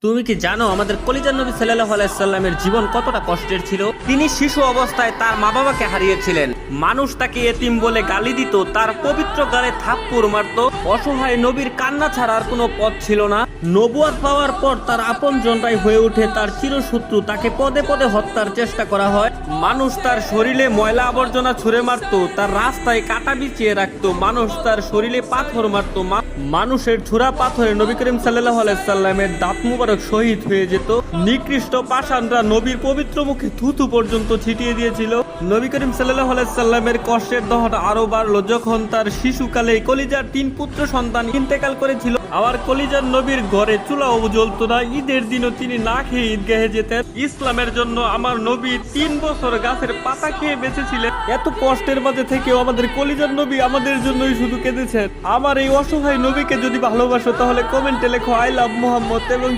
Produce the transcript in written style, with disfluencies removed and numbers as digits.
তুমি কি জানো আমাদের কলিজার নবী সাল্লাল্লাহু আলাইহি সাল্লামের জীবন কতটা কষ্টের ছিল? তিনি শিশু অবস্থায় তার মা বাবাকে হারিয়েছিলেন। মানুষ তাকে এতিম বলে গালি দিত, তার পবিত্র গালে থাপ্পড় মারত। অসহায় নবীর কান্না ছাড়া আর কোনো পথ ছিল না। নবুয়ত পাওয়ার পর তার আপনজনরাই হয়ে ওঠে তার চিরশত্রু। তাকে পদে পদে হত্যার চেষ্টা করা হয়। মানুষ তার শরীরে ময়লা আবর্জনা ছুঁড়ে মারত, তার রাস্তায় কাটা বিছিয়ে রাখতো। মানুষ তার শরীরে পাথর মারত। মানুষের ছুরা পাথরে নবী করিম সাল্লাল্লাহু আলাইহি সাল্লামের দাঁত মুবারক শহীদ হয়ে যেত। নিকৃষ্ট পাষাণরা নবীর পবিত্র মুখে থুথু পর্যন্ত ছিটিয়ে দিয়েছিল। নবী করিম সাল্লাল্লাহু আলাইহি সাল্লামের কষ্টের দহন আরো বাড়লো যখন তার শিশুকালে কলিজার 3 পুত্র সন্তান ইন্তেকাল করেছিল। আবার কলিজার নবীর ঘরে চুলাও জ্বলতো না। ঈদের দিনও তিনি না খেয়ে ঈদগাহে যেতেন। ইসলামের জন্য আমার নবী 3 বছর গাছের পাতা খেয়ে বেঁচেছিলেন। এত কষ্টের মাঝে থেকেও আমাদের কলিজার নবী আমাদের জন্যই শুধু কেঁদেছেন। আমার এই অসহায় নবীকে যদি ভালোবাসো তাহলে কমেন্টে লেখো আই লাভ মুহাম্মদ এবং